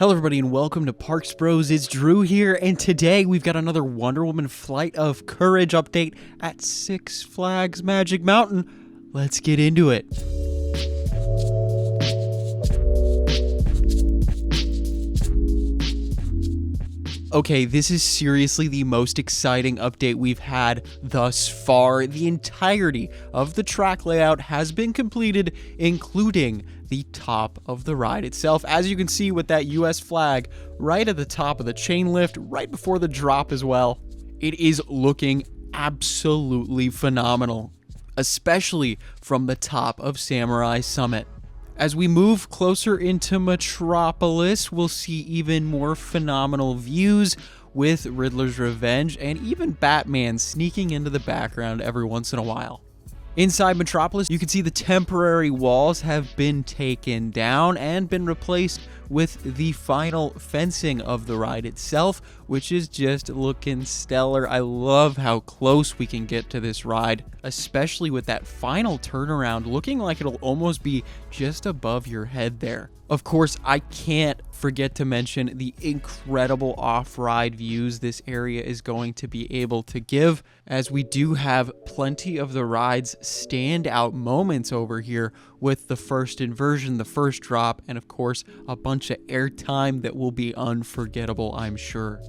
Hello everybody and welcome to Parks Bros. It's Drew here, and today we've got another Wonder Woman Flight of Courage update at Six Flags Magic Mountain. Let's get into it. Okay, this is seriously the most exciting update we've had thus far. The entirety of the track layout has been completed, including the top of the ride itself. As you can see with that US flag right at the top of the chain lift, right before the drop as well. It is looking absolutely phenomenal, especially from the top of Samurai Summit. As we move closer into Metropolis, we'll see even more phenomenal views with Riddler's Revenge and even Batman sneaking into the background every once in a while. Inside Metropolis, you can see the temporary walls have been taken down and been replaced with the final fencing of the ride itself, which is just looking stellar. I love how close we can get to this ride, especially with that final turnaround looking like it'll almost be just above your head there. Of course, I can't forget to mention the incredible off-ride views this area is going to be able to give, as we do have plenty of the ride's standout moments over here with the first inversion, the first drop, and of course, a bunch of airtime that will be unforgettable, I'm sure.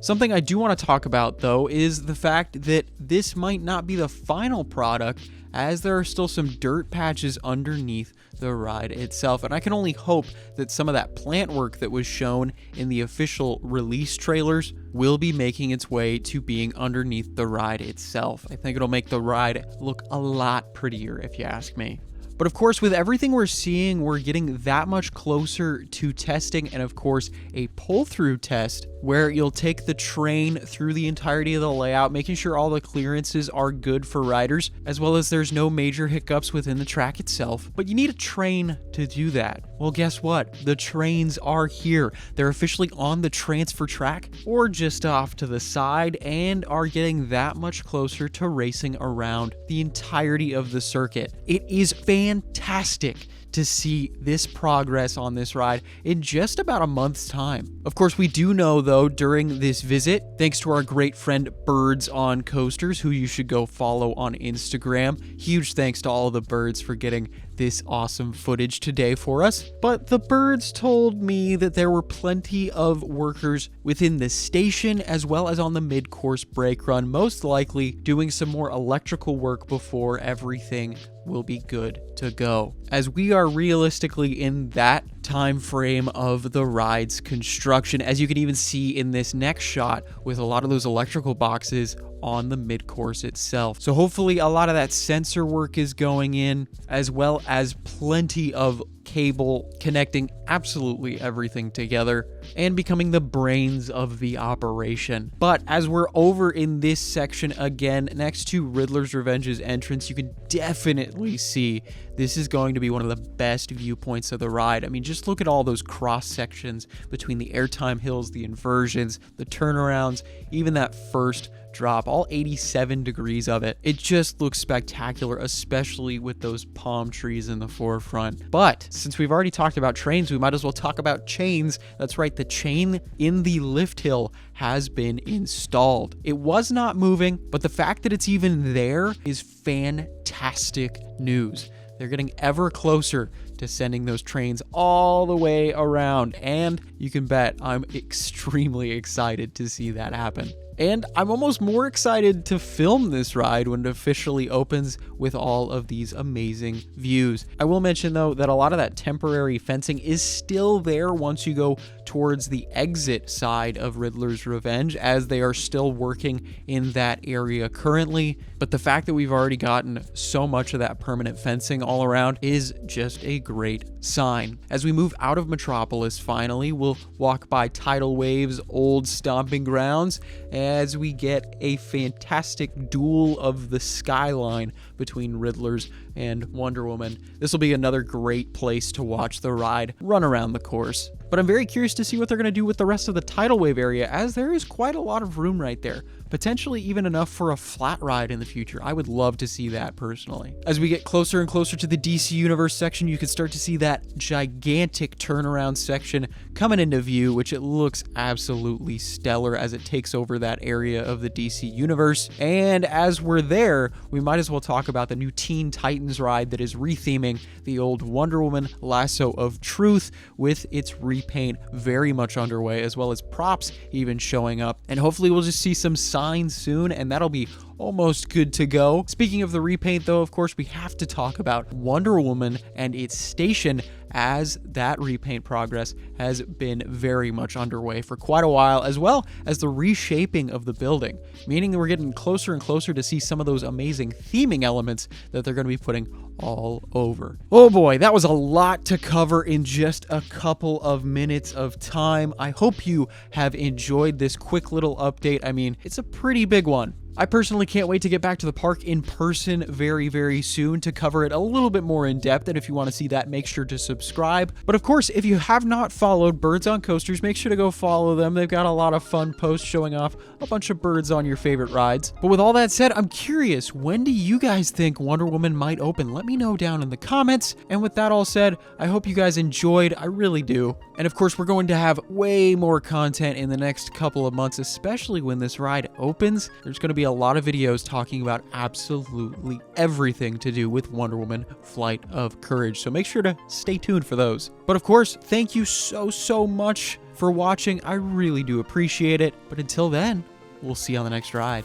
Something I do want to talk about, though, is the fact that this might not be the final product, as there are still some dirt patches underneath the ride itself, and I can only hope that some of that plant work that was shown in the official release trailers will be making its way to being underneath the ride itself. I think it'll make the ride look a lot prettier, if you ask me. But of course, with everything we're seeing, we're getting that much closer to testing, and of course, a pull-through test where you'll take the train through the entirety of the layout, making sure all the clearances are good for riders, as well as there's no major hiccups within the track itself. But you need a train to do that. Well, guess what? The trains are here. They're officially on the transfer track or just off to the side, and are getting that much closer to racing around the entirety of the circuit. It is fantastic to see this progress on this ride in just about a month's time. Of course, we do know, though, during this visit, thanks to our great friend Birds on Coasters, who you should go follow on Instagram. Huge thanks to all the birds for getting this awesome footage today for us. But the birds told me that there were plenty of workers within the station as well as on the mid-course brake run, most likely doing some more electrical work before everything will be good to go, as we are realistically in that time frame of the ride's construction, as you can even see in this next shot with a lot of those electrical boxes on the mid-course itself. So hopefully a lot of that sensor work is going in, as well as plenty of cable connecting absolutely everything together and becoming the brains of the operation. But as we're over in this section again, next to Riddler's Revenge's entrance, you can definitely see this is going to be one of the best viewpoints of the ride. I mean, just look at all those cross sections between the airtime hills, the inversions, the turnarounds, even that first drop, all 87 degrees of it. It just looks spectacular, especially with those palm trees in the forefront. But since we've already talked about trains, we might as well talk about chains. That's right, the chain in the lift hill has been installed. It was not moving, but the fact that it's even there is fantastic news. They're getting ever closer to sending those trains all the way around, and you can bet I'm extremely excited to see that happen. And I'm almost more excited to film this ride when it officially opens with all of these amazing views. I will mention, though, that a lot of that temporary fencing is still there once you go towards the exit side of Riddler's Revenge, as they are still working in that area currently. But the fact that we've already gotten so much of that permanent fencing all around is just a great sign. As we move out of Metropolis, finally, we'll walk by Tidal Wave's old stomping grounds, as we get a fantastic duel of the skyline between Riddler's and Wonder Woman. This will be another great place to watch the ride run around the course. But I'm very curious to see what they're going to do with the rest of the Tidal Wave area, as there is quite a lot of room right there. potentially even enough for a flat ride in the future. I would love to see that personally. As we get closer and closer to the DC Universe section, you can start to see that gigantic turnaround section coming into view, which it looks absolutely stellar as it takes over that area of the DC Universe. And as we're there, we might as well talk about the new Teen Titans ride that is retheming the old Wonder Woman Lasso of Truth, with its repaint very much underway, as well as props even showing up. And hopefully we'll just see some signs soon, and that'll be almost good to go. Speaking of the repaint though, of course, we have to talk about Wonder Woman and its station, as that repaint progress has been very much underway for quite a while, as well as the reshaping of the building, meaning that we're getting closer and closer to see some of those amazing theming elements that they're going to be putting all over. Oh boy, that was a lot to cover in just a couple of minutes of time. I hope you have enjoyed this quick little update. I mean, it's a pretty big one. I personally can't wait to get back to the park in person very, very soon to cover it a little bit more in depth. And if you want to see that, make sure to subscribe. But of course, if you have not followed Birds on Coasters, make sure to go follow them. They've got a lot of fun posts showing off a bunch of birds on your favorite rides. But with all that said, I'm curious, when do you guys think Wonder Woman might open? Let me know down in the comments. And with that all said, I hope you guys enjoyed. I really do. And of course, we're going to have way more content in the next couple of months, especially when this ride opens. There's going to be a lot of videos talking about absolutely everything to do with Wonder Woman Flight of Courage, so make sure to stay tuned for those. But of course, thank you so much for watching. I really do appreciate it. But until then, we'll see you on the next ride.